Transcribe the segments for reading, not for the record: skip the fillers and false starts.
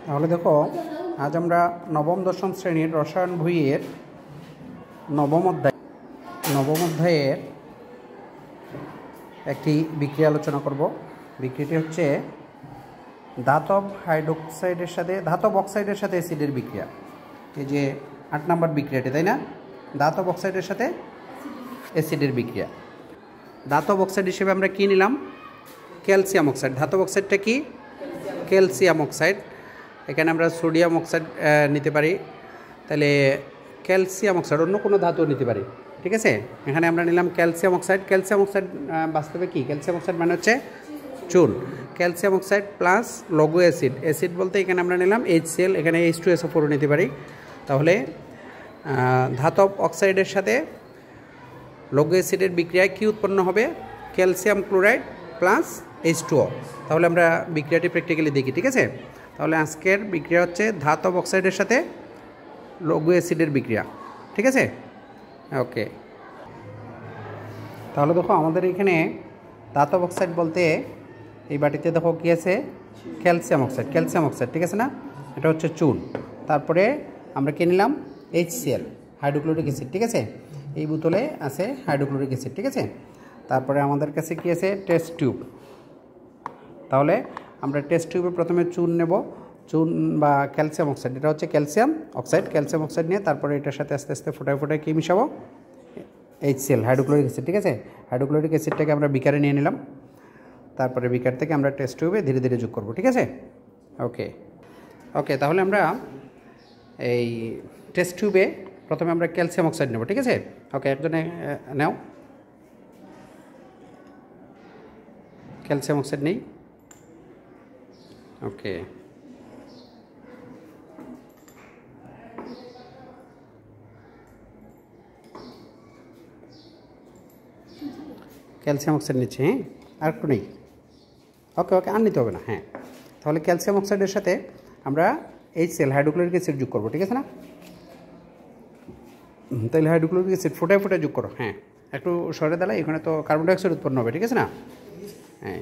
তাহলে দেখো, আজ আমরা নবম দশম শ্রেণীর রসায়ন বইয়ের নবম অধ্যায়ের একটি বিক্রিয়া আলোচনা করব। বিক্রিয়াটি হচ্ছে ধাতব হাইড্রোক্সাইডের সাথে ধাতব অক্সাইডের সাথে অ্যাসিডের বিক্রিয়া। এই যে ৮ নম্বর বিক্রিয়াটি, তাই না? ধাতব অক্সাইডের সাথে অ্যাসিডের বিক্রিয়া। ধাতব অক্সাইড হিসেবে আমরা কী নিলাম? Calcium oxide. ধাতব অক্সাইডটা কি? Calcium oxide. এখানে আমরা সোডিয়াম অক্সাইড নিতে পারি, তাহলে ক্যালসিয়াম অক্সাইড অন্য কোনো ধাতু নিতে পারি, ঠিক আছে? এখানে আমরা নিলাম ক্যালসিয়াম অক্সাইড। ক্যালসিয়াম অক্সাইড বাস্তবে কি? ক্যালসিয়াম অক্সাইড মানে হচ্ছে চুন। ক্যালসিয়াম অক্সাইড প্লাস লঘু অ্যাসিড। অ্যাসিড বলতে এখানে আমরা নিলাম HCl, এখানে H2SO4 নিতে পারি। তাহলে ধাতব অক্সাইডের সাথে লঘু অ্যাসিডের বিক্রিয়ায় কী উৎপন্ন হবে? Calcium chloride plus H2O। তাহলে আমরা বিক্রিয়াটি প্র্যাকটিক্যালি দেখি, ঠিক আছে? তাহলে আজকের বিক্রিয়া হচ্ছে ধাতব অক্সাইডের সাথে লঘু অ্যাসিডের বিক্রিয়া, ঠিক আছে? ওকে, তাহলে দেখো আমাদের এখানে ধাতব অক্সাইড বলতে এই বাটিতে দেখো কী আছে? Calcium oxide. ক্যালসিয়াম অক্সাইড, ঠিক আছে না? এটা হচ্ছে চুন। তারপরে আমরা কিনে নিলাম HCl, হাইড্রোক্লোরিক অ্যাসিড, ঠিক আছে? এই বোতলে আছে হাইড্রোক্লোরিক অ্যাসিড, ঠিক আছে? তারপরে আমাদের কাছে কী আছে? Test tube. তাহলে আমরা টেস্ট টিউবে প্রথমে চুন নেব, চুন বা ক্যালসিয়াম অক্সাইড, এটা হচ্ছে ক্যালসিয়াম অক্সাইড। ক্যালসিয়াম অক্সাইড নিয়ে তারপরে এটার সাথে আস্তে আস্তে ফোটায় ফোটায় কী মিশাবো? HCl, হাইড্রোক্লোরিক অ্যাসিড, ঠিক আছে? হাইড্রোক্লোরিক অ্যাসিডটাকে আমরা বিকারে নিয়ে নিলাম। তারপরে বিকার থেকে আমরা টেস্ট টিউবে ধীরে ধীরে যোগ করব, ঠিক আছে? ওকে, তাহলে আমরা এই টেস্ট টিউবে প্রথমে আমরা ক্যালসিয়াম অক্সাইড নেব, ঠিক আছে? ওকে, একজনে নাও ক্যালসিয়াম অক্সাইড নেই। ওকে, ক্যালসিয়াম অক্সাইড নিচ্ছে, হ্যাঁ? আর একটু নেই। ওকে, আর নিতে হবে না। হ্যাঁ, তাহলে ক্যালসিয়াম অক্সাইডের সাথে আমরা HCl, হাইড্রোক্লোরিক অ্যাসিড যোগ করবো, ঠিক আছে না? তাহলে হাইড্রোক্লোরিক অ্যাসিড ফোটায় ফোটায় যোগ করো। হ্যাঁ, একটু সরে দাঁড়ায়, এখানে তো কার্বন ডাইঅক্সাইড উৎপন্ন হবে, ঠিক আছে না? হ্যাঁ,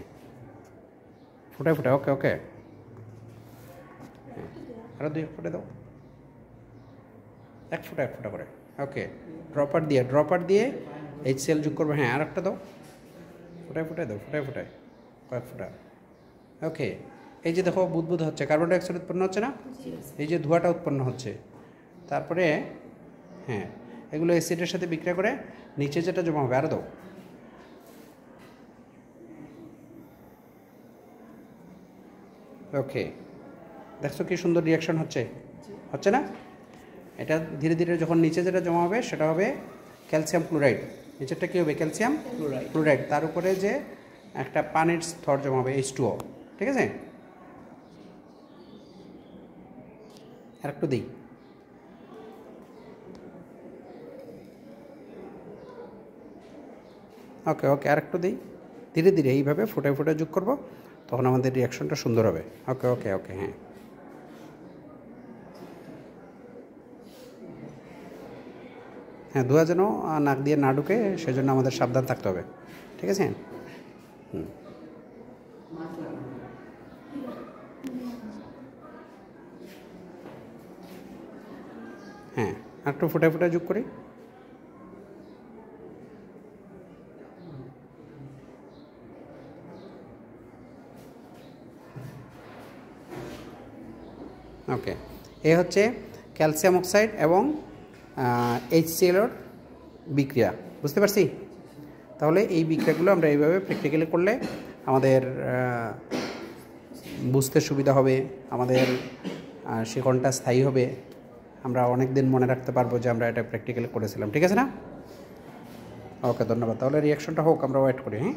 ফোটায় ফোটায়। ওকে, আরও 2 ফোটা দাও, 1 ফোঁটা করে। ওকে, ড্রপার দিয়ে HCl যোগ করবো। হ্যাঁ, আর একটা দাও, ফোটায় দাও, ফোটায় কয়েক ফোঁটা। ওকে, এই যে দেখো বুদবুদ হচ্ছে, কার্বন ডাইঅক্সাইড উৎপন্ন হচ্ছে না? এই যে ধোঁয়াটা উৎপন্ন হচ্ছে। তারপরে হ্যাঁ, এগুলো অ্যাসিডের সাথে বিক্রিয়া করে নিচে যেটা জমা হবে, আরও দাও। ওকে, দেখছো কি সুন্দর রিয়াকশন হচ্ছে না? এটা ধীরে ধীরে যখন নিচে যেটা জমা হবে সেটা হবে ক্যালসিয়াম ক্লোরাইড। নিচেরটা কী হবে? Calcium chloride. তার উপরে যে একটা পানির স্তর জমা হবে H2O, ঠিক আছে? আর একটু দিই। ওকে, আর একটু দিই। ধীরে ধীরে এইভাবে ফোটায় ফোটায় যোগ করবো, তখন আমাদের রিয়াকশনটা সুন্দর হবে। ওকে, হ্যাঁ। ধোঁয়া যেন নাক দিয়ে না ঢুকে, সেজন্য আমাদের সাবধান থাকতে হবে, ঠিক আছে? হ্যাঁ, আর একটু ফোটায় ফোটায় যোগ করি। ওকে, এ হচ্ছে ক্যালসিয়াম অক্সাইড এবং HCl এর বিক্রিয়া, বুঝতে পারছি? তাহলে এই বিক্রিয়াগুলো আমরা এইভাবে প্র্যাকটিক্যালি করলে আমাদের বুঝতে সুবিধা হবে, আমাদের শিখনটা স্থায়ী হবে, আমরা অনেক দিন মনে রাখতে পারবো যে আমরা এটা প্র্যাকটিক্যালি করেছিলাম, ঠিক আছে না? ওকে, ধন্যবাদ। তাহলে রিয়াকশনটা হোক, আমরা ওয়েট করি। হ্যাঁ।